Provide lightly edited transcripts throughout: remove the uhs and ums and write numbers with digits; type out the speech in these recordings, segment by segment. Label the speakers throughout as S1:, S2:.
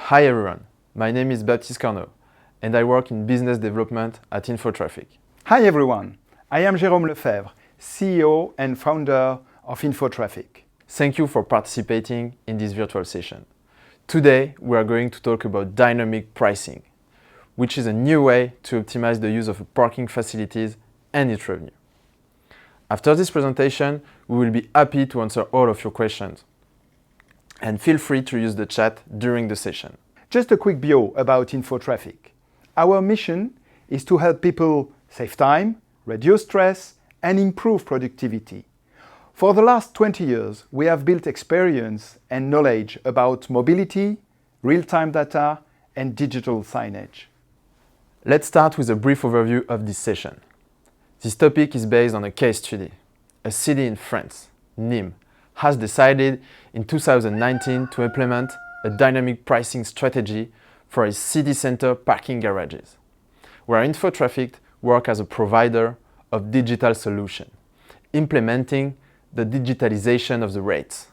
S1: Hi everyone, my name is Baptiste Carnot and I work in business development at InfoTraffic.
S2: Hi everyone, I am Jérôme Lefebvre, CEO and founder of InfoTraffic.
S1: Thank you for participating in this virtual session. Today we are going to talk about dynamic pricing, which is a new way to optimize the use of parking facilities and its revenue. After this presentation, we will be happy to answer all of your questions. And feel free to use the chat during the session.
S2: Just a quick bio about InfoTraffic. Our mission is to help people save time, reduce stress, and improve productivity. For the last 20 years, we have built experience and knowledge about mobility, real-time data, and digital signage.
S1: Let's start with a brief overview of this session. This topic is based on a case study. A city in France, Nîmes, has decided in 2019 to implement a dynamic pricing strategy for its city center parking garages, where InfoTraffic works as a provider of digital solutions, implementing the digitalization of the rates.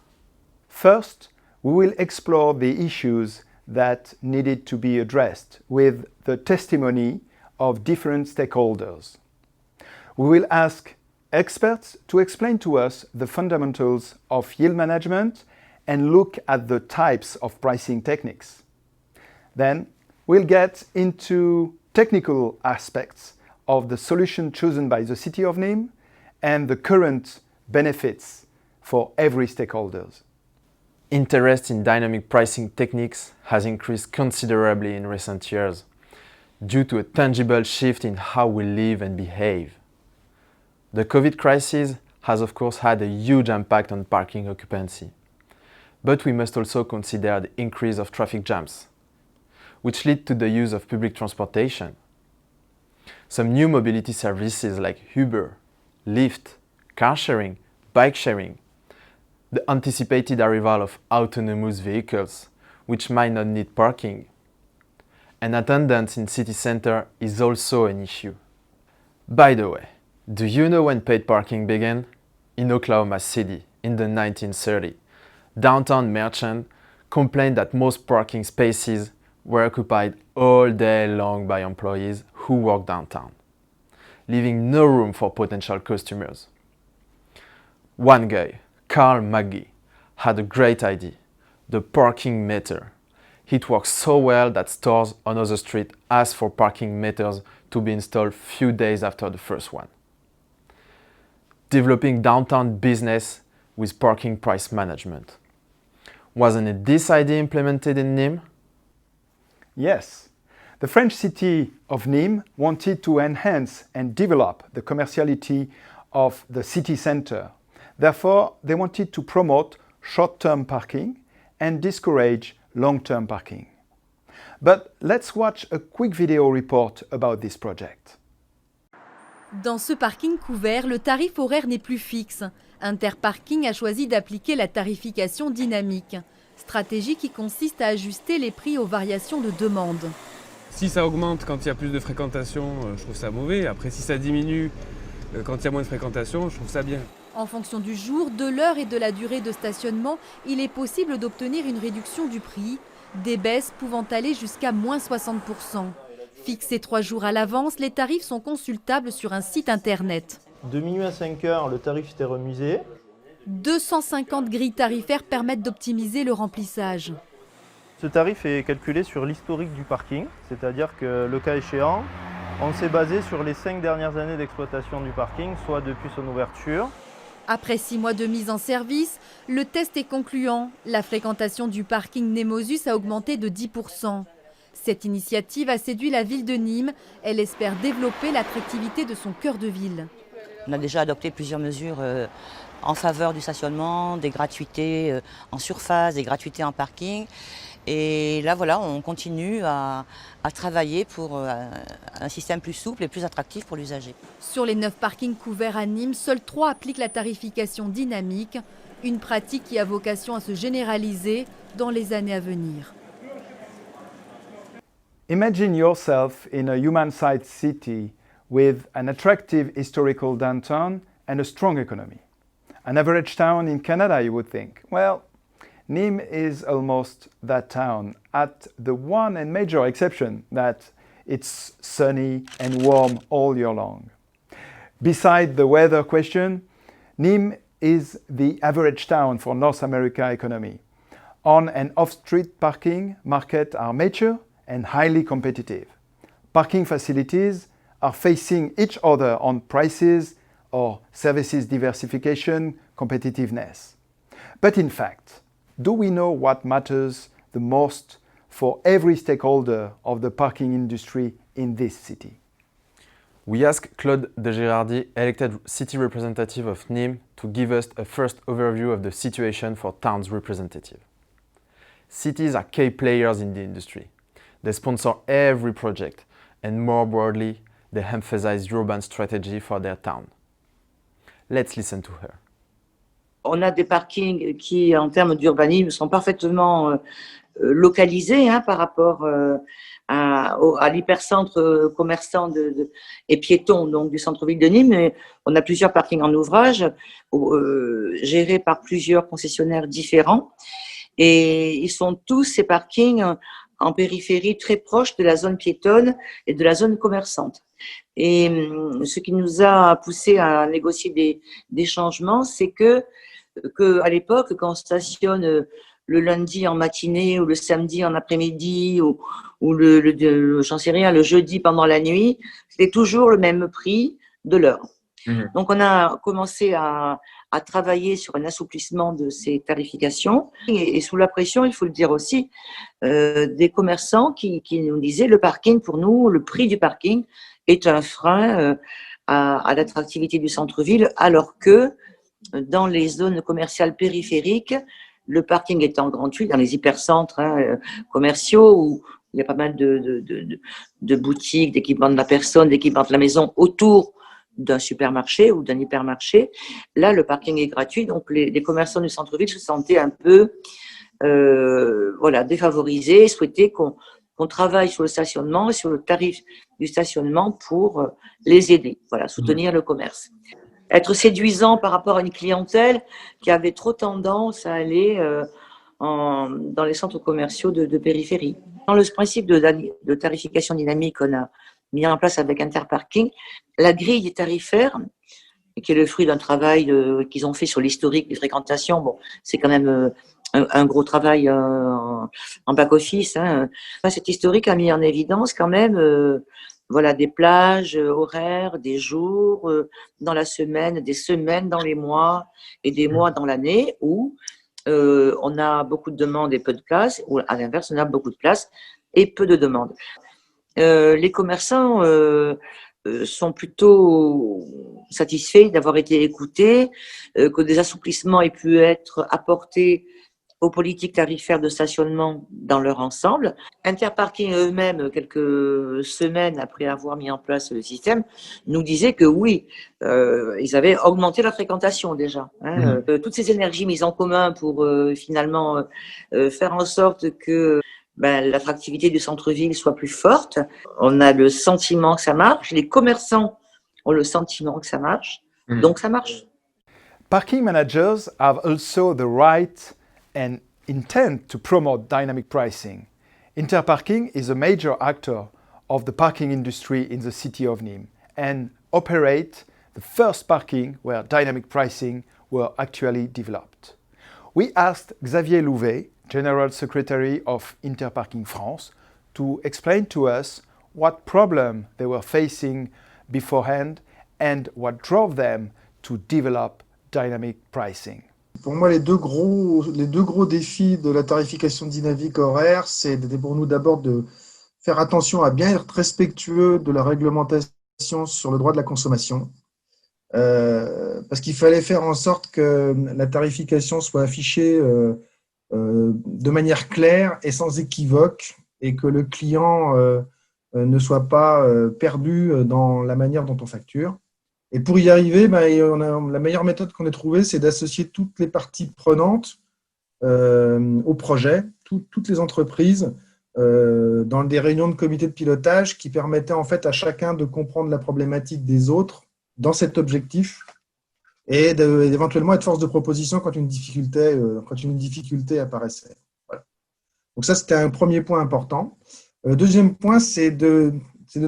S2: First, we will explore the issues that needed to be addressed with the testimony of different stakeholders. We will ask experts to explain to us the fundamentals of yield management and look at the types of pricing techniques. Then we'll get into technical aspects of the solution chosen by the City of Nîmes and the current benefits for every stakeholder.
S1: Interest in dynamic pricing techniques has increased considerably in recent years due to a tangible shift in how we live and behave. The COVID crisis has of course had a huge impact on parking occupancy, but we must also consider the increase of traffic jams, which lead to the use of public transportation. Some new mobility services like Uber, Lyft, car sharing, bike sharing, the anticipated arrival of autonomous vehicles, which might not need parking, and attendance in city center is also an issue. By the way, do you know when paid parking began? In Oklahoma City in the 1930s, downtown merchants complained that most parking spaces were occupied all day long by employees who work downtown, leaving no room for potential customers. One guy, Carl Maggi, had a great idea, the parking meter. It works so well that stores on other streets asked for parking meters to be installed few days after the first one. Developing downtown business with parking price management. Wasn't it this idea implemented in Nîmes?
S2: Yes. The French city of Nîmes wanted to enhance and develop the commerciality of the city center. Therefore, they wanted to promote short-term parking and discourage long-term parking. But let's watch a quick video report about this project.
S3: Dans ce parking couvert, le tarif horaire n'est plus fixe. Interparking a choisi d'appliquer la tarification dynamique, stratégie qui consiste à ajuster les prix aux variations de demande.
S4: Si ça augmente quand il y a plus de fréquentation, je trouve ça mauvais. Après, si ça diminue quand il y a moins de fréquentation, je trouve ça bien.
S3: En fonction du jour, de l'heure et de la durée de stationnement, il est possible d'obtenir une réduction du prix, des baisses pouvant aller jusqu'à moins 60%. Fixés 3 jours à l'avance, les tarifs sont consultables sur un site internet.
S5: De minuit à 5 heures, le tarif était remisé.
S3: 250 grilles tarifaires permettent d'optimiser le remplissage.
S5: Ce tarif est calculé sur l'historique du parking, c'est-à-dire que le cas échéant, on s'est basé sur les 5 dernières années d'exploitation du parking, soit depuis son ouverture.
S3: Après 6 mois de mise en service, le test est concluant. La fréquentation du parking Nemosus a augmenté de 10%. Cette initiative a séduit la ville de Nîmes. Elle espère développer l'attractivité de son cœur de ville.
S6: On a déjà adopté plusieurs mesures en faveur du stationnement, des gratuités en surface, des gratuités en parking. Et là, voilà, on continue à travailler pour un système plus souple et plus attractif pour l'usager.
S3: Sur les 9 parkings couverts à Nîmes, seuls 3 appliquent la tarification dynamique, une pratique qui a vocation à se généraliser dans les années à venir.
S2: Imagine yourself in a human-sized city with an attractive historical downtown and a strong economy. An average town in Canada, you would think. Well, Nîmes is almost that town, at the one and major exception that it's sunny and warm all year long. Beside the weather question, Nîmes is the average town for North America economy. On and off-street parking markets are mature and highly competitive. Parking facilities are facing each other on prices or services diversification, competitiveness. But in fact, do we know what matters the most for every stakeholder of the parking industry in this city?
S1: We asked Claude de Girardi, elected city representative of Nîmes, to give us a first overview of the situation for town's representative. Cities are key players in the industry. They sponsor every project, and more broadly, they emphasize urban strategy for their town. Let's listen to her.
S6: On a des parkings qui, en termes d'urbanisme, sont parfaitement localisés par rapport à l'hypercentre commerçant et piéton donc, du centre-ville de Nîmes. Et on a plusieurs parkings en ouvrage, gérés par plusieurs concessionnaires différents. Et ils sont tous, ces parkings, en périphérie très proche de la zone piétonne et de la zone commerçante. Et ce qui nous a poussé à négocier des changements, c'est que à l'époque, quand on stationne le lundi en matinée ou le samedi en après-midi ou j'en sais rien, le jeudi pendant la nuit, c'était toujours le même prix de l'heure. Donc, on a commencé à travailler sur un assouplissement de ces tarifications et sous la pression, il faut le dire aussi, des commerçants qui nous disaient le parking, pour nous, le prix du parking est un frein à l'attractivité du centre-ville, alors que dans les zones commerciales périphériques, le parking étant gratuit, dans les hypercentres commerciaux où il y a pas mal de boutiques, d'équipements de la personne, d'équipements de la maison autour d'un supermarché ou d'un hypermarché. Là, le parking est gratuit, donc les commerçants du centre-ville se sentaient un peu défavorisés et souhaitaient qu'on travaille sur le stationnement et sur le tarif du stationnement pour les aider, soutenir le commerce. Être séduisant par rapport à une clientèle qui avait trop tendance à aller dans les centres commerciaux de périphérie. Dans le principe de tarification dynamique qu'on a mis en place avec Interparking, la grille tarifaire, qui est le fruit d'un travail qu'ils ont fait sur l'historique des fréquentations, bon, c'est quand même un gros travail en back-office. Cet historique a mis en évidence quand même des plages horaires, des jours dans la semaine, des semaines dans les mois et des mois dans l'année où on a beaucoup de demandes et peu de places, ou à l'inverse, on a beaucoup de places et peu de demandes. Les commerçants sont plutôt satisfaits d'avoir été écoutés, que des assouplissements aient pu être apportés aux politiques tarifaires de stationnement dans leur ensemble. Interparking eux-mêmes, quelques semaines après avoir mis en place le système, nous disaient que oui, ils avaient augmenté la fréquentation déjà. Toutes ces énergies mises en commun pour finalement faire en sorte que l'attractivité du centre-ville soit plus forte. On a le sentiment que ça marche. Les commerçants ont le sentiment que ça marche. Donc ça marche.
S2: Parking managers have also the right and intent to promote dynamic pricing. Interparking is a major actor of the parking industry in the city of Nîmes and operate the first parking where dynamic pricing were actually developed. We asked Xavier Louvet, General Secretary of Interparking France, to explain to us what problem they were facing beforehand and what drove them to develop dynamic pricing.
S7: Pour moi, les deux gros défis de la tarification dynamique horaire, c'était pour nous d'abord de faire attention à bien être respectueux de la réglementation sur le droit de la consommation, parce qu'il fallait faire en sorte que la tarification soit affichée de manière claire et sans équivoque, et que le client ne soit pas perdu dans la manière dont on facture. Et pour y arriver, la meilleure méthode qu'on ait trouvée, c'est d'associer toutes les parties prenantes au projet, toutes les entreprises, dans des réunions de comité de pilotage qui permettaient en fait à chacun de comprendre la problématique des autres dans cet objectif et d'éventuellement être force de proposition quand une difficulté apparaissait. Voilà. Donc ça, c'était un premier point important. Deuxième point, c'est de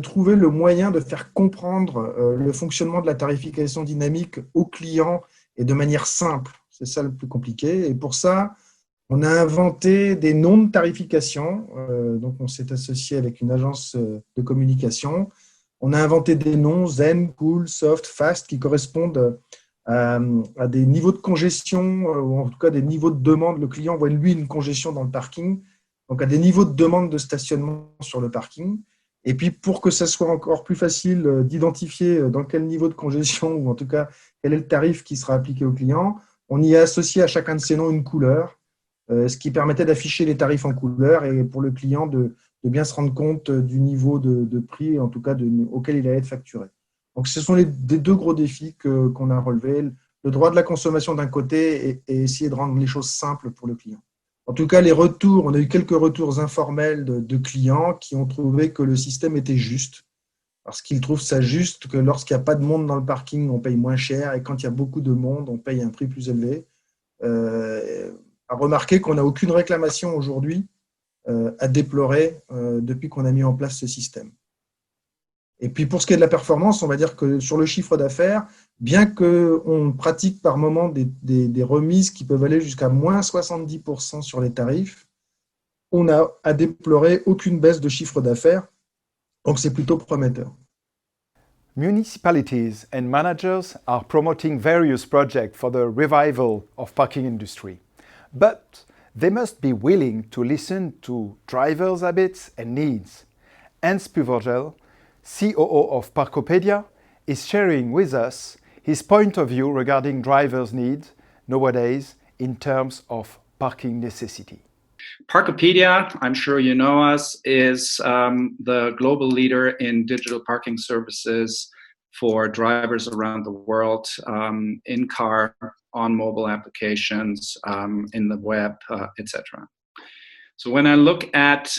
S7: trouver le moyen de faire comprendre le fonctionnement de la tarification dynamique aux clients et de manière simple. C'est ça le plus compliqué. Et pour ça, on a inventé des noms de tarification. Donc, on s'est associé avec une agence de communication. On a inventé des noms Zen, Cool, Soft, Fast qui correspondent à des niveaux de congestion ou en tout cas des niveaux de demande. Le client voit lui une congestion dans le parking, donc à des niveaux de demande de stationnement sur le parking. Et puis, pour que ça soit encore plus facile d'identifier dans quel niveau de congestion ou en tout cas quel est le tarif qui sera appliqué au client, on y a associé à chacun de ces noms une couleur, ce qui permettait d'afficher les tarifs en couleur et pour le client de bien se rendre compte du niveau de prix, en tout cas auquel il allait être facturé. Donc, ce sont les deux gros défis qu'on a relevés. Le droit de la consommation d'un côté et essayer de rendre les choses simples pour le client. En tout cas, on a eu quelques retours informels de clients qui ont trouvé que le système était juste, parce qu'ils trouvent ça juste que lorsqu'il n'y a pas de monde dans le parking, on paye moins cher, et quand il y a beaucoup de monde, on paye un prix plus élevé. À remarquer qu'on n'a aucune réclamation aujourd'hui à déplorer depuis qu'on a mis en place ce système. Et puis pour ce qui est de la performance, on va dire que sur le chiffre d'affaires, bien qu'on pratique par moment des remises qui peuvent aller jusqu'à moins 70% sur les tarifs, on n'a à déplorer aucune baisse de chiffre d'affaires, donc c'est plutôt prometteur.
S2: Municipalities and managers are promoting various projects for the revival of parking industry. But they must be willing to listen to drivers' habits and needs. Hans Puvergel, COO of Parkopedia, is sharing with us his point of view regarding drivers' needs nowadays in terms of parking necessity.
S8: Parkopedia, I'm sure you know us, is the global leader in digital parking services for drivers around the world, in car, on mobile applications, in the web, etc. So when I look at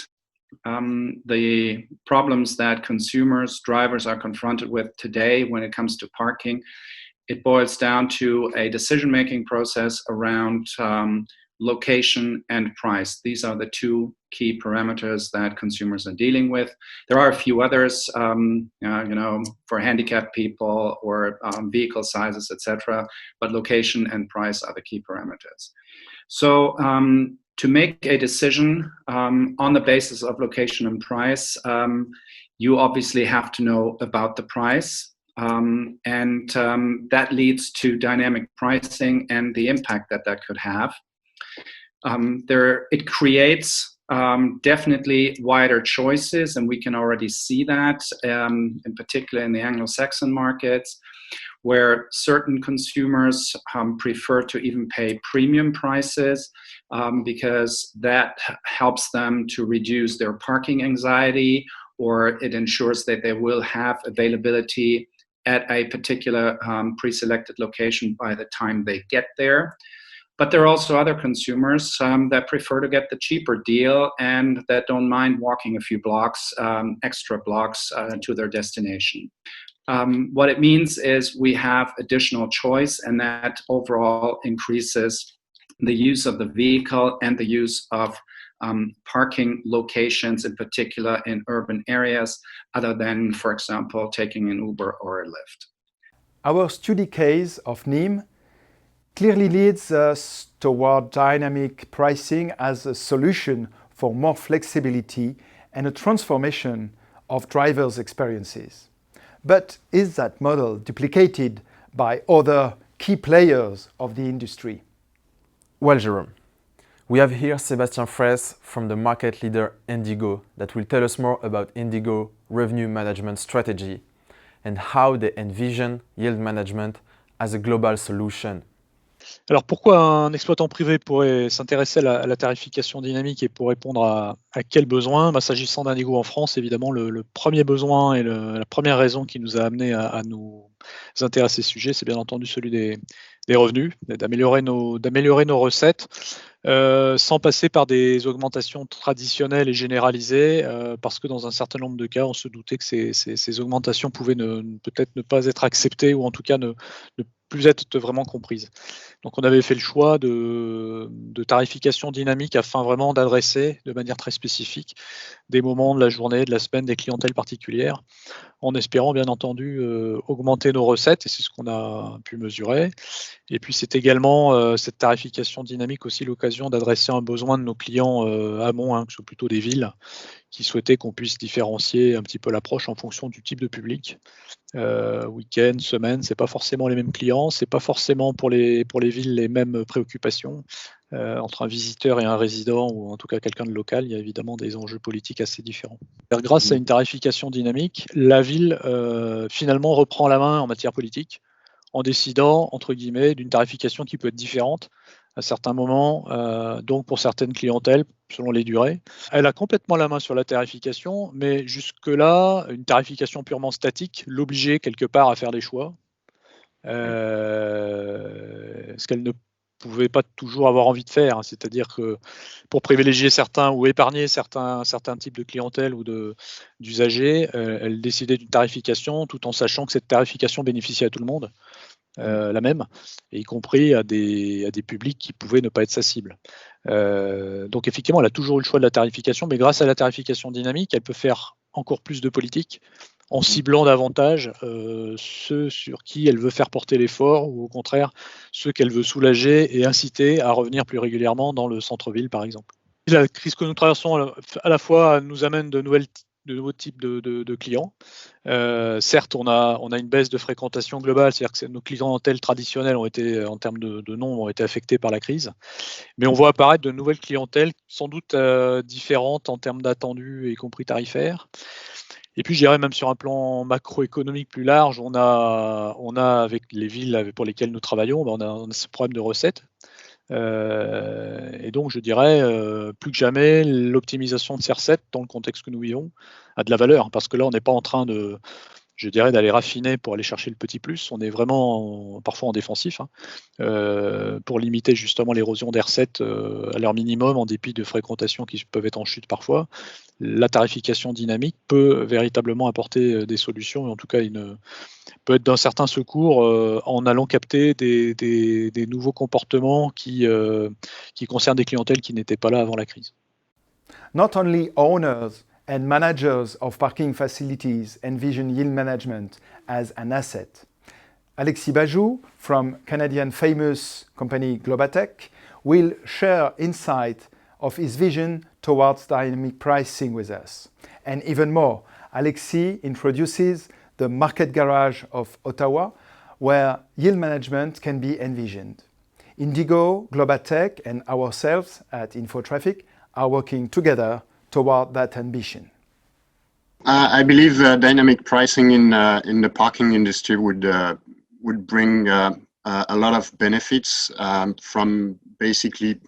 S8: the problems that consumers, drivers are confronted with today when it comes to parking, it boils down to a decision-making process around location and price. These are the two key parameters that consumers are dealing with. There are a few others, for handicapped people or vehicle sizes, etc. But location and price are the key parameters. So to make a decision on the basis of location and price, you obviously have to know about the price. And that leads to dynamic pricing and the impact that could have. It creates definitely wider choices, and we can already see that, in particular in the Anglo-Saxon markets, where certain consumers prefer to even pay premium prices because that helps them to reduce their parking anxiety, or it ensures that they will have availability at a particular pre-selected location by the time they get there. But there are also other consumers that prefer to get the cheaper deal and that don't mind walking a few blocks, extra blocks to their destination. What it means is we have additional choice, and that overall increases the use of the vehicle and the use of parking locations, in particular in urban areas, other than, for example, taking an Uber or a Lyft.
S2: Our study case of Nîmes clearly leads us toward dynamic pricing as a solution for more flexibility and a transformation of drivers' experiences. But is that model duplicated by other key players of the industry?
S1: Well, Jérôme, we have here Sébastien Fraisse from the market leader Indigo that will tell us more about Indigo revenue management strategy and how they envision yield management as a global solution.
S9: Alors pourquoi un exploitant privé pourrait s'intéresser à la tarification dynamique et pour répondre à quels besoins? S'agissant d'Indigo en France, évidemment, le premier besoin et la première raison qui nous a amené à nous intéresser à ce sujet, c'est bien entendu celui des revenus, d'améliorer nos recettes. sans passer par des augmentations traditionnelles et généralisées, parce que dans un certain nombre de cas, on se doutait que ces augmentations pouvaient peut-être ne pas être acceptées ou en tout cas ne plus être vraiment comprises. Donc on avait fait le choix de tarification dynamique afin vraiment d'adresser de manière très spécifique des moments de la journée, de la semaine, des clientèles particulières, en espérant bien entendu augmenter nos recettes, et c'est ce qu'on a pu mesurer. Et puis c'est également cette tarification dynamique aussi l'occasion d'adresser un besoin de nos clients amont, que ce soit plutôt des villes, qui souhaitaient qu'on puisse différencier un petit peu l'approche en fonction du type de public. Week-end, semaine, c'est pas forcément les mêmes clients, c'est pas forcément pour les villes les mêmes préoccupations. Entre un visiteur et un résident, ou en tout cas quelqu'un de local, il y a évidemment des enjeux politiques assez différents. Grâce à une tarification dynamique, la ville finalement reprend la main en matière politique, en décidant, entre guillemets, d'une tarification qui peut être différente à certains moments, donc pour certaines clientèles, selon les durées. Elle a complètement la main sur la tarification, mais jusque-là, une tarification purement statique l'obligeait quelque part à faire des choix, ce qu'elle ne pouvait pas toujours avoir envie de faire. C'est-à-dire que pour privilégier certains ou épargner certains types de clientèle ou d'usagers, elle décidait d'une tarification tout en sachant que cette tarification bénéficiait à tout le monde. La même, et y compris à des publics qui pouvaient ne pas être sa cible. Donc effectivement, elle a toujours eu le choix de la tarification, mais grâce à la tarification dynamique, elle peut faire encore plus de politique en ciblant davantage ceux sur qui elle veut faire porter l'effort, ou au contraire, ceux qu'elle veut soulager et inciter à revenir plus régulièrement dans le centre-ville, par exemple. La crise que nous traversons à la fois nous amène de nouveaux types de clients. Certes, on a une baisse de fréquentation globale, c'est-à-dire que nos clientèles traditionnelles ont été, en termes de nombre, ont été affectées par la crise. Mais on voit apparaître de nouvelles clientèles, sans doute différentes en termes d'attendus, y compris tarifaires. Et puis, je dirais même sur un plan macroéconomique plus large, on a avec les villes pour lesquelles nous travaillons, on a ce problème de recettes. Et donc, je dirais, plus que jamais, l'optimisation de ces recettes, dans le contexte que nous vivons, a de la valeur, parce que là, on n'est pas en train d'aller raffiner pour aller chercher le petit plus. On est vraiment parfois en défensif, pour limiter justement l'érosion des recettes à leur minimum, en dépit de fréquentations qui peuvent être en chute parfois. La tarification dynamique peut véritablement apporter des solutions, et en tout cas peut être d'un certain secours en allant capter des nouveaux comportements qui concernent des clientèles qui n'étaient pas là avant la crise.
S2: Not only owners and managers of parking facilities envision yield management as an asset. Alexis Bajou, from Canadian famous company Globatech, will share insight of his vision towards dynamic pricing with us. And even more, Alexis introduces the Market Garage of Ottawa, where yield management can be envisioned. Indigo, Globatech, and ourselves at InfoTraffic are working together toward that ambition.
S10: I believe dynamic pricing in the parking industry would bring a lot of benefits from basically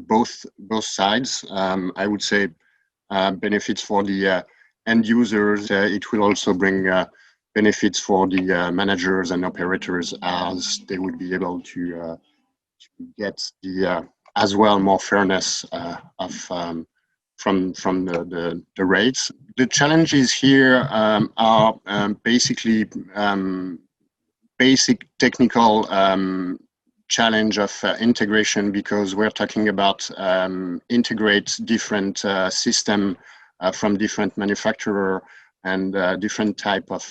S10: both sides. I would say benefits for the end users. It will also bring benefits for the managers and operators, as they would be able to get the as well more fairness from the rates. The challenges here are basically basic technical challenge of integration, because we're talking about integrate different system from different manufacturer and different type of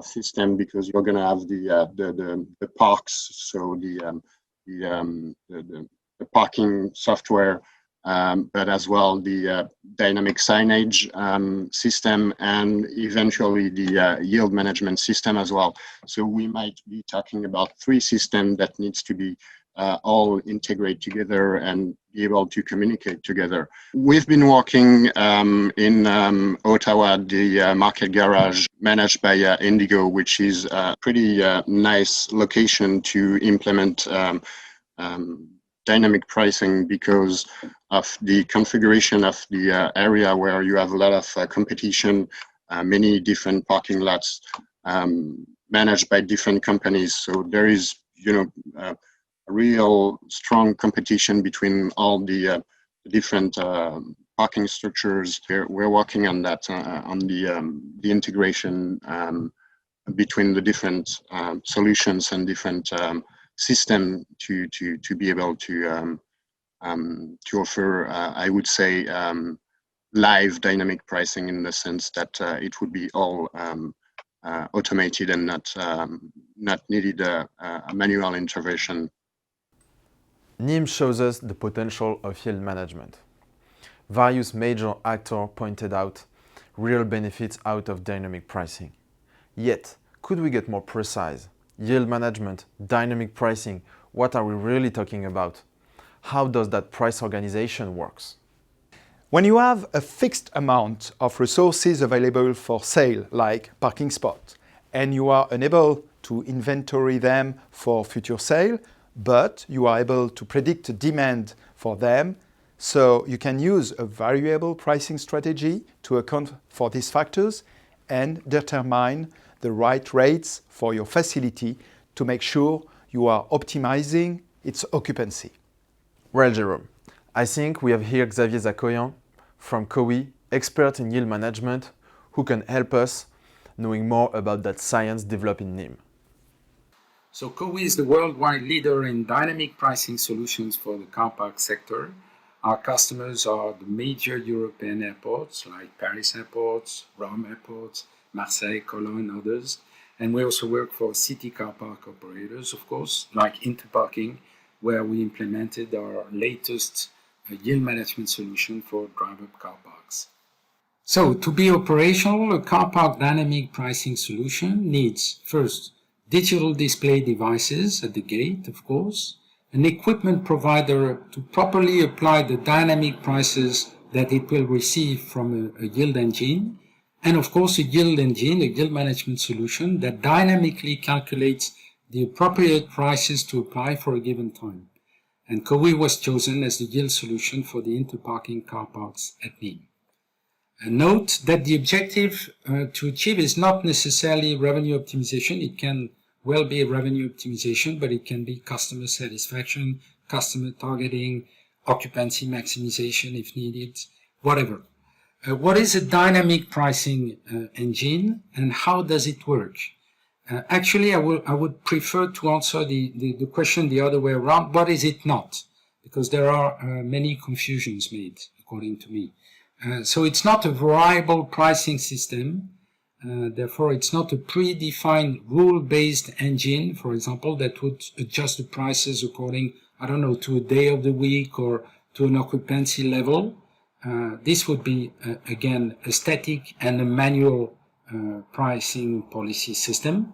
S10: system, because you're going to have the parks, so the parking software, but as well the dynamic signage system, and eventually the yield management system as well. So we might be talking about 3 systems that needs to be all integrate together and be able to communicate together. We've been working in Ottawa, the Market Garage managed by Indigo, which is a pretty nice location to implement dynamic pricing, because of the configuration of the area, where you have a lot of competition, many different parking lots managed by different companies. So there is, real strong competition between all the different parking structures. We're working on that, on the integration between the different solutions and different systems to be able to offer, I would say, live dynamic pricing, in the sense that it would be all automated and not needed a manual intervention.
S1: NIM shows us the potential of yield management. Various major actors pointed out real benefits out of dynamic pricing. Yet, could we get more precise? Yield management, dynamic pricing, what are we really talking about? How does that price organization works?
S2: When you have a fixed amount of resources available for sale, like parking spots, and you are unable to inventory them for future sale, but you are able to predict demand for them, so you can use a variable pricing strategy to account for these factors and determine the right rates for your facility to make sure you are optimizing its occupancy.
S1: Well, Jerome, I think we have here Xavier Zakoyan from COWI, expert in yield management, who can help us knowing more about that science developed in NIM.
S11: So COWI is the worldwide leader in dynamic pricing solutions for the car park sector. Our customers are the major European airports like Paris airports, Rome airports, Marseille, Cologne, and others. And we also work for city car park operators, of course, like Interparking, where we implemented our latest yield management solution for drive-up car parks. So to be operational, a car park dynamic pricing solution needs, first, digital display devices at the gate, of course, an equipment provider to properly apply the dynamic prices that it will receive from a yield engine, and of course a yield engine, a yield management solution that dynamically calculates the appropriate prices to apply for a given time. And COWI was chosen as the yield solution for the Interparking car parks at NIM. And note that the objective to achieve is not necessarily revenue optimization. It can well be revenue optimization, but it can be customer satisfaction, customer targeting, occupancy maximization if needed, whatever. What is a dynamic pricing engine and how does it work? Actually, I would prefer to answer the question the other way around. What is it not? Because there are many confusions made, according to me. So it's not a variable pricing system. Therefore, it's not a predefined rule-based engine, for example, that would adjust the prices according, I don't know, to a day of the week or to an occupancy level. This would be, again, a static and a manual pricing policy system.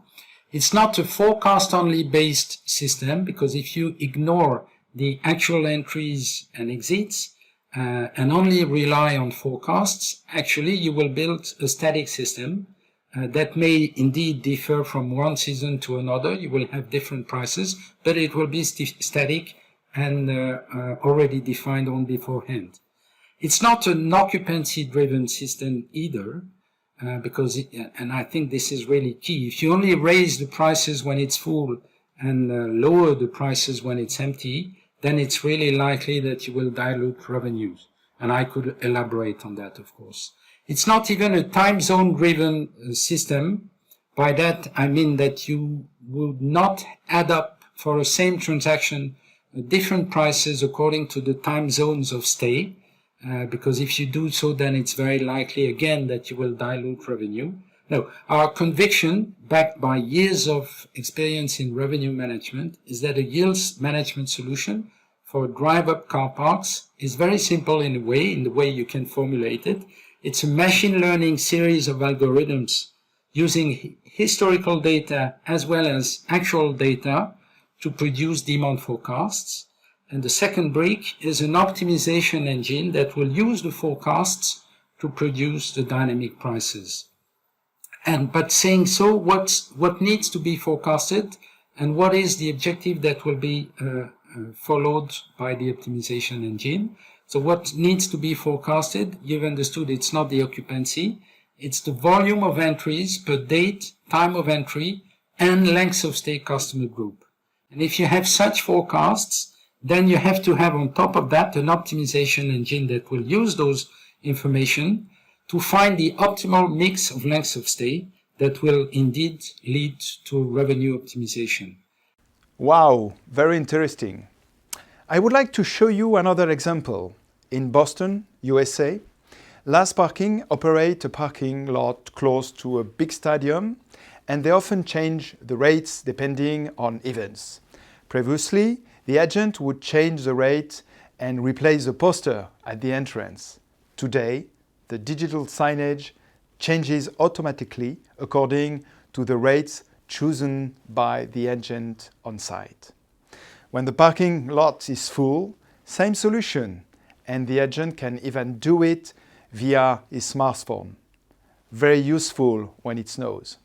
S11: It's not a forecast-only based system, because if you ignore the actual entries and exits and only rely on forecasts, actually you will build a static system that may indeed differ from one season to another. You will have different prices, but it will be static and already defined on beforehand. It's not an occupancy-driven system either, because, and I think this is really key, if you only raise the prices when it's full and lower the prices when it's empty, then it's really likely that you will dilute revenues. And I could elaborate on that, of course. It's not even a time zone driven system. By that, I mean that you would not add up for the same transaction different prices according to the time zones of stay. Because if you do so, then it's very likely again that you will dilute revenue. No, our conviction, backed by years of experience in revenue management, is that a yield management solution for drive-up car parks is very simple in the way you can formulate it. It's a machine learning series of algorithms using historical data as well as actual data to produce demand forecasts. And the second brick is an optimization engine that will use the forecasts to produce the dynamic prices. But saying so, what needs to be forecasted and what is the objective that will be followed by the optimization engine? So what needs to be forecasted, you've understood it's not the occupancy, it's the volume of entries per date, time of entry, and length of stay customer group. And if you have such forecasts, then you have to have on top of that an optimization engine that will use those information to find the optimal mix of lengths of stay that will indeed lead to revenue optimization.
S2: Wow, very interesting. I would like to show you another example. In Boston, USA, Last Parking operate a parking lot close to a big stadium, and they often change the rates depending on events. Previously, the agent would change the rate and replace the poster at the entrance. Today, the digital signage changes automatically according to the rates chosen by the agent on site. When the parking lot is full, same solution, and the agent can even do it via his smartphone. Very useful when it snows.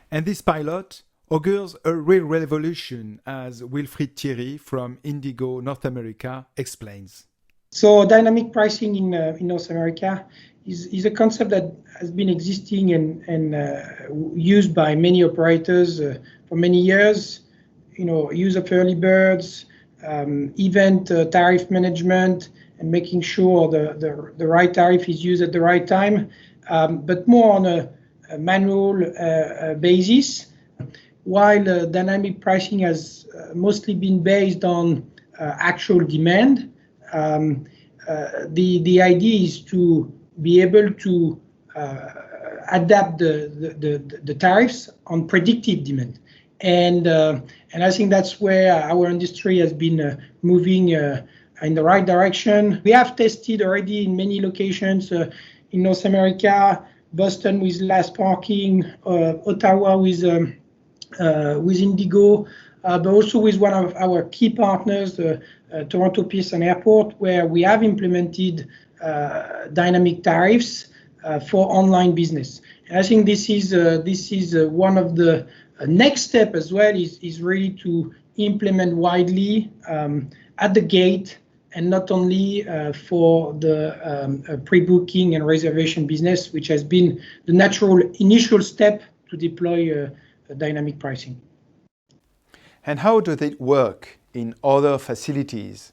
S2: And this pilot augurs a real revolution, as Wilfried Thierry from Indigo North America explains.
S12: So dynamic pricing in North America is a concept that has been existing and used by many operators for many years. Use of early birds, event tariff management, and making sure the right tariff is used at the right time, but more on a manual basis, while dynamic pricing has mostly been based on actual demand. The idea is to be able to adapt the tariffs on predictive demand. And I think that's where our industry has been moving in the right direction. We have tested already in many locations in North America, Boston with Last Parking, Ottawa with Indigo, but also with one of our key partners, Toronto Pearson Airport, where we have implemented dynamic tariffs for online business. And I think this is one of the next step as well is really to implement widely at the gate, and not only for the pre-booking and reservation business, which has been the natural initial step to deploy dynamic pricing.
S2: And how does it work in other facilities?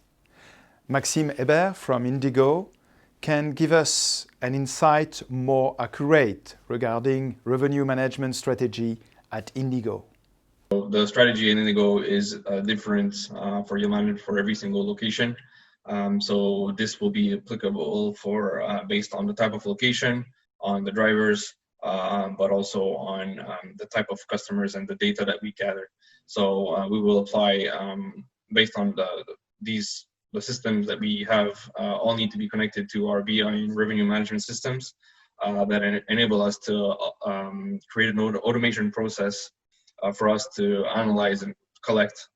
S2: Maxime Hébert from Indigo can give us an insight more accurate regarding revenue management strategy at Indigo.
S13: The strategy in Indigo is different for yield management for every single location. So this will be applicable for based on the type of location, on the drivers, but also on the type of customers and the data that we gather. So we will apply based on the systems that we have all need to be connected to our BI and revenue management systems that enable us to create an automation process for us to analyze and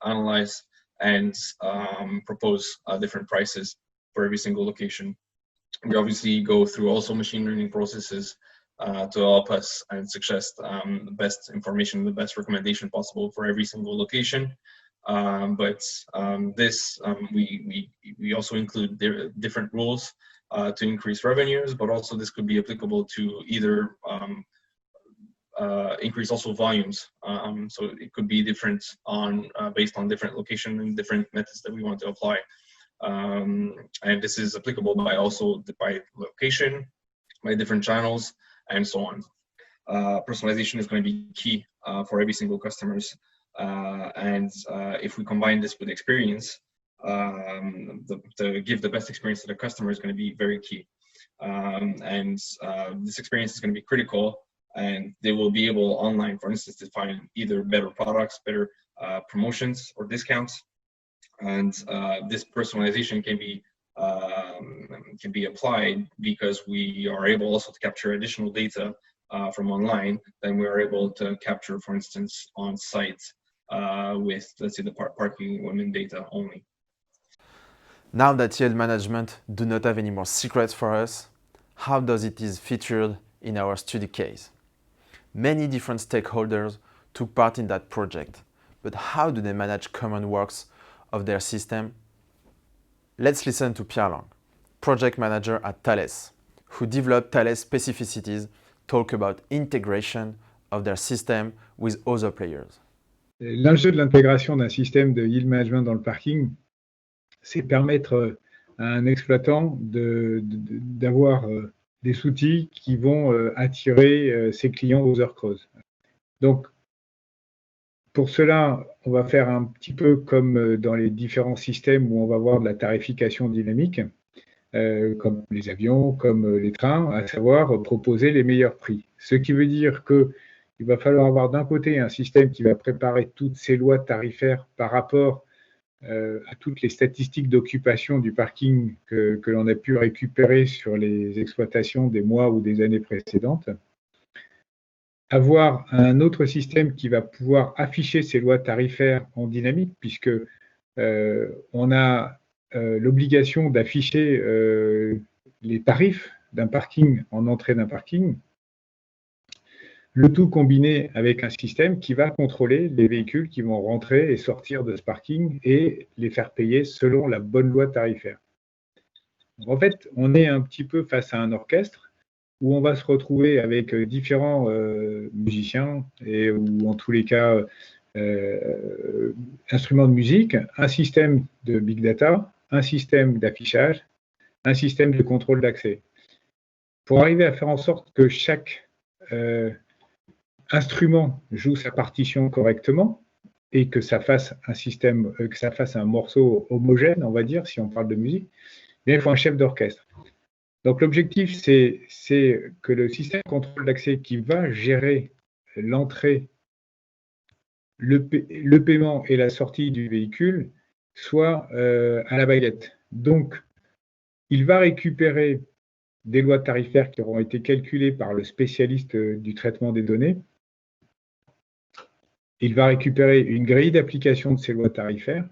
S13: analyze and propose different prices for every single location. We obviously go through also machine learning processes to help us and suggest the best information, the best recommendation possible for every single location. But we also include different rules to increase revenues, but also this could be applicable to either increase also volumes. So it could be different based on different location and different methods that we want to apply. And this is applicable by location, by different channels, and so on. Personalization is going to be key for every single customers. And if we combine this with experience, to give the best experience to the customer is going to be very key. And this experience is going to be critical, and they will be able online, for instance, to find either better products, better promotions or discounts. And this personalization can be applied because we are able also to capture additional data from online than we are able to capture, for instance, on site with, let's say, the parking women data only.
S1: Now that yield management do not have any more secrets for us, how does it is featured in our study case? Many different stakeholders took part in that project, but how do they manage common works of their system? Let's listen to Pierre Lang, project manager at Thales, who developed Thales specificities, talk about integration of their system with other players.
S14: L'enjeu de l'intégration d'un système de yield management dans le parking, c'est permettre à un exploitant d'avoir des outils qui vont attirer ses clients aux heures creuses. Donc, pour cela, on va faire un petit peu comme dans les différents systèmes où on va avoir de la tarification dynamique, comme les avions, comme les trains, à savoir proposer les meilleurs prix. Ce qui veut dire qu'il va falloir avoir d'un côté un système qui va préparer toutes ces lois tarifaires par rapport à toutes les statistiques d'occupation du parking que l'on a pu récupérer sur les exploitations des mois ou des années précédentes. Avoir un autre système qui va pouvoir afficher ces lois tarifaires en dynamique, puisque on a l'obligation d'afficher les tarifs d'un parking en entrée d'un parking, le tout combiné avec un système qui va contrôler les véhicules qui vont rentrer et sortir de ce parking et les faire payer selon la bonne loi tarifaire. Donc, en fait, on est un petit peu face à un orchestre où on va se retrouver avec différents musiciens ou en tous les cas instruments de musique, un système de big data, un système d'affichage, un système de contrôle d'accès. Pour arriver à faire en sorte que chaque instrument joue sa partition correctement et que ça fasse un système, que ça fasse un morceau homogène, on va dire, si on parle de musique, bien, il faut un chef d'orchestre. Donc l'objectif, c'est que le système de contrôle d'accès qui va gérer l'entrée, le paiement et la sortie du véhicule soit à la baguette. Donc, il va récupérer des lois tarifaires qui auront été calculées par le spécialiste du traitement des données. Il va récupérer une grille d'application de ces lois tarifaires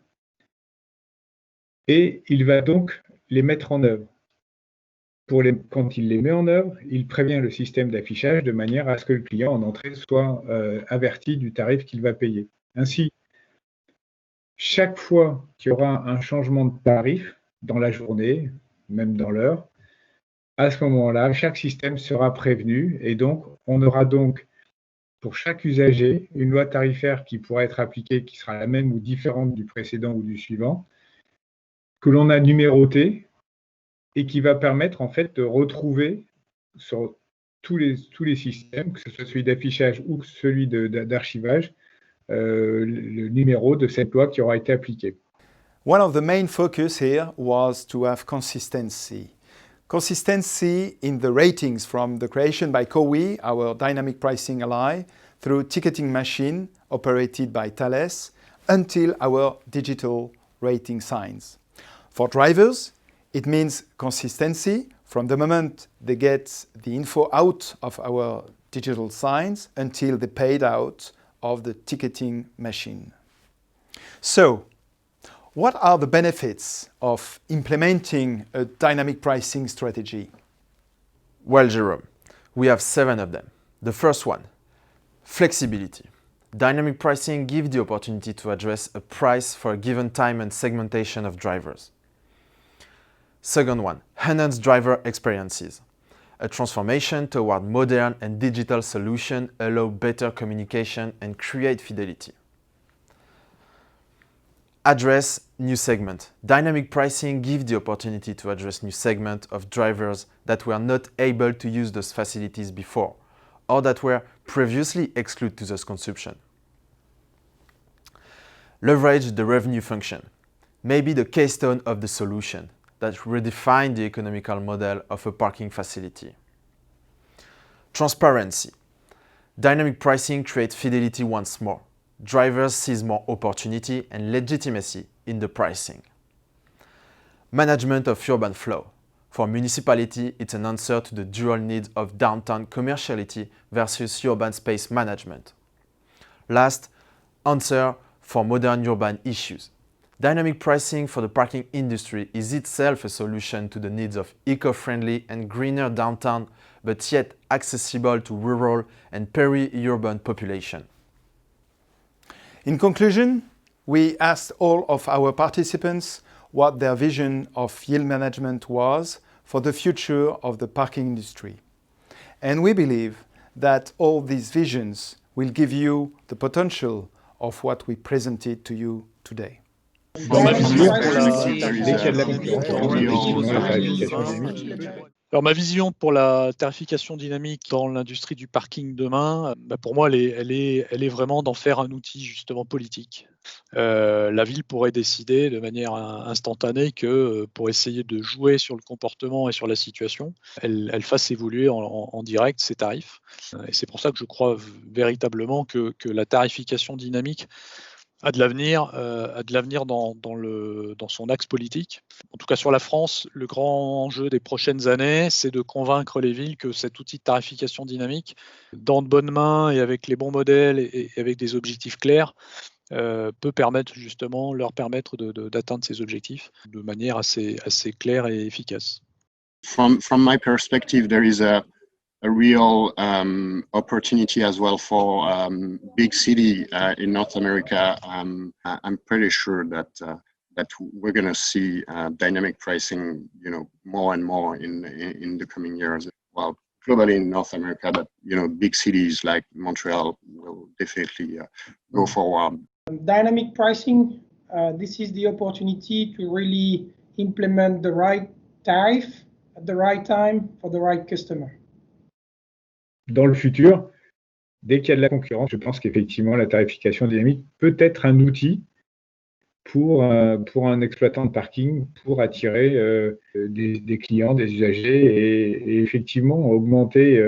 S14: et il va donc les mettre en œuvre. Quand il les met en œuvre, il prévient le système d'affichage de manière à ce que le client en entrée soit averti du tarif qu'il va payer. Ainsi, chaque fois qu'il y aura un changement de tarif dans la journée, même dans l'heure, à ce moment-là, chaque système sera prévenu et donc on aura donc pour chaque usager une loi tarifaire qui pourra être appliquée, qui sera la même ou différente du précédent ou du suivant, que l'on a numérotée et qui va permettre en fait de retrouver sur tous les systèmes, que ce soit celui d'affichage ou celui d'archivage, le numéro de cette loi qui aura été appliquée.
S2: One of the main focus here was to have consistency. Consistency in the ratings from the creation by COWI, our dynamic pricing ally, through ticketing machine operated by Thales, until our digital rating signs. For drivers, it means consistency from the moment they get the info out of our digital signs until they paid out of the ticketing machine. So, what are the benefits of implementing a dynamic pricing strategy?
S1: Well, Jerome, we have 7 of them. The first one, flexibility. Dynamic pricing gives the opportunity to address a price for a given time and segmentation of drivers. Second one, enhanced driver experiences. A transformation toward modern and digital solutions allow better communication and create fidelity. Address new segment. Dynamic pricing gives the opportunity to address new segment of drivers that were not able to use those facilities before, or that were previously excluded to this consumption. Leverage the revenue function. Maybe the keystone of the solution that redefine the economical model of a parking facility. Transparency. Dynamic pricing creates fidelity once more. Drivers seize more opportunity and legitimacy in the pricing. Management of urban flow. For municipality, it's an answer to the dual needs of downtown commerciality versus urban space management. Last, answer for modern urban issues. Dynamic pricing for the parking industry is itself a solution to the needs of eco-friendly and greener downtown, but yet accessible to rural and peri-urban population.
S2: In conclusion, we asked all of our participants what their vision of yield management was for the future of the parking industry. And we believe that all these visions will give you the potential of what we presented to you today.
S9: Dans ma vision, Alors ma vision pour la tarification dynamique dans l'industrie du parking demain, pour moi, elle est vraiment d'en faire un outil justement politique. La ville pourrait décider de manière instantanée que pour essayer de jouer sur le comportement et sur la situation, elle fasse évoluer en direct ses tarifs. Et c'est pour ça que je crois véritablement que la tarification dynamique a de l'avenir dans son axe politique. En tout cas, sur la France, le grand enjeu des prochaines années, c'est de convaincre les villes que cet outil de tarification dynamique, dans de bonnes mains et avec les bons modèles et avec des objectifs clairs, peut leur permettre d'atteindre ces objectifs de manière assez claire et efficace.
S10: From my perspective, there is a real opportunity as well for big city in North America. I'm pretty sure that we're going to see dynamic pricing, more and more in the coming years. Well, globally in North America, that big cities like Montreal will definitely go forward.
S12: Dynamic pricing. This is the opportunity to really implement the right tariff at the right time for the right customer.
S14: Dans le futur, dès qu'il y a de la concurrence, je pense qu'effectivement, la tarification dynamique peut être un outil pour un exploitant de parking, pour attirer des clients, des usagers et effectivement augmenter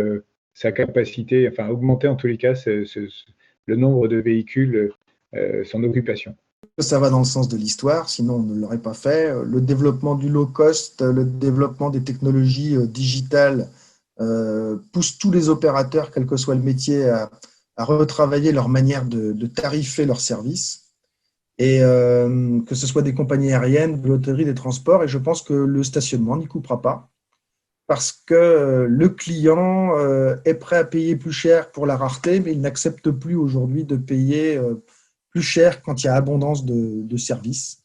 S14: sa capacité, enfin augmenter en tous les cas le nombre de véhicules, son occupation.
S7: Ça va dans le sens de l'histoire, sinon on ne l'aurait pas fait. Le développement du low cost, le développement des technologies digitales pousse tous les opérateurs, quel que soit le métier, à retravailler leur manière de tarifer leurs services. Et que ce soit des compagnies aériennes, de l'hôtellerie, des transports. Et je pense que le stationnement n'y coupera pas. Parce que le client est prêt à payer plus cher pour la rareté, mais il n'accepte plus aujourd'hui de payer plus cher quand il y a abondance de services.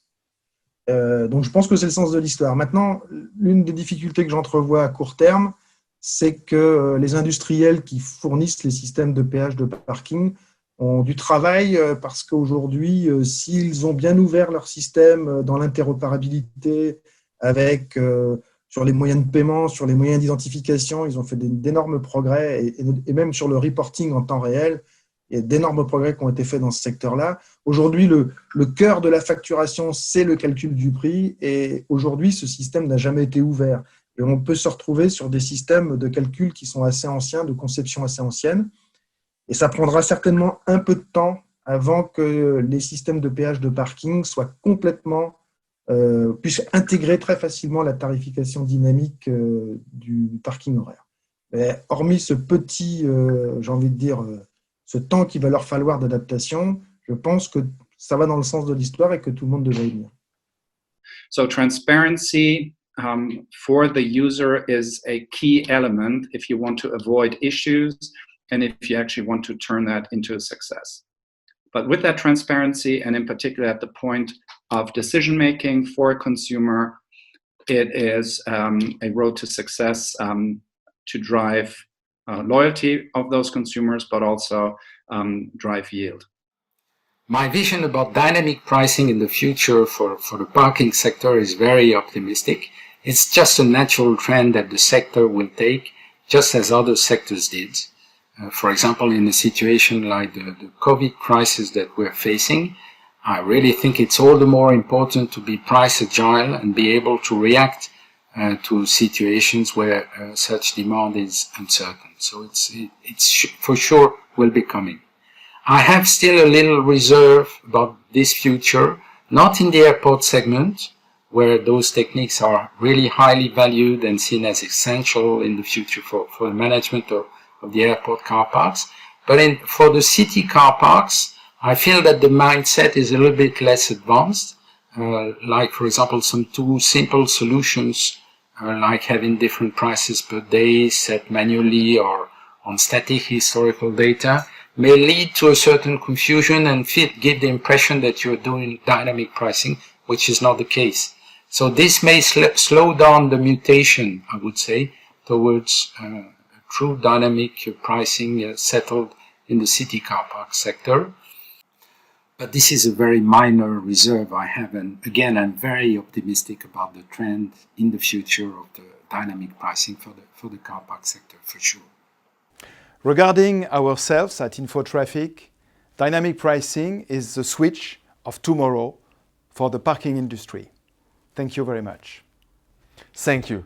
S7: Donc je pense que c'est le sens de l'histoire. Maintenant, l'une des difficultés que j'entrevois à court terme, c'est que les industriels qui fournissent les systèmes de péage de parking ont du travail parce qu'aujourd'hui, s'ils ont bien ouvert leur système dans l'interopérabilité avec sur les moyens de paiement, sur les moyens d'identification, ils ont fait d'énormes progrès et même sur le reporting en temps réel, il y a d'énormes progrès qui ont été faits dans ce secteur-là. Aujourd'hui, le cœur de la facturation, c'est le calcul du prix et aujourd'hui, ce système n'a jamais été ouvert. Et on peut se retrouver sur des systèmes de calcul qui sont assez anciens, de conception assez ancienne. Et ça prendra certainement un peu de temps avant que les systèmes de péage de parking soient complètement, puissent intégrer très facilement la tarification dynamique du parking horaire. Mais hormis ce petit, j'ai envie de dire, ce temps qu'il va leur falloir d'adaptation, je pense que ça va dans le sens de l'histoire et que tout le monde devrait y venir.
S8: So transparency for the user is a key element if you want to avoid issues and if you actually want to turn that into a success. But with that transparency, and in particular at the point of decision making for a consumer, it is a road to success to drive loyalty of those consumers, but also drive yield.
S11: My vision about dynamic pricing in the future for the parking sector is very optimistic. It's just a natural trend that the sector will take, just as other sectors did. For example, in a situation like the COVID crisis that we're facing, I really think it's all the more important to be price agile and be able to react to situations where such demand is uncertain. So it's for sure will be coming. I have still a little reserve about this future, not in the airport segment, where those techniques are really highly valued and seen as essential in the future for the management of the airport car parks. But for the city car parks, I feel that the mindset is a little bit less advanced, like, for example, some two simple solutions, like having different prices per day set manually or on static historical data, may lead to a certain confusion and give the impression that you're doing dynamic pricing, which is not the case. So this may slow down the mutation, I would say, towards true dynamic pricing settled in the city car park sector. But this is a very minor reserve I have, and again, I'm very optimistic about the trend in the future of the dynamic pricing for the car park sector, for sure.
S2: Regarding ourselves at InfoTraffic, dynamic pricing is the switch of tomorrow for the parking industry. Thank you very much.
S1: Thank you.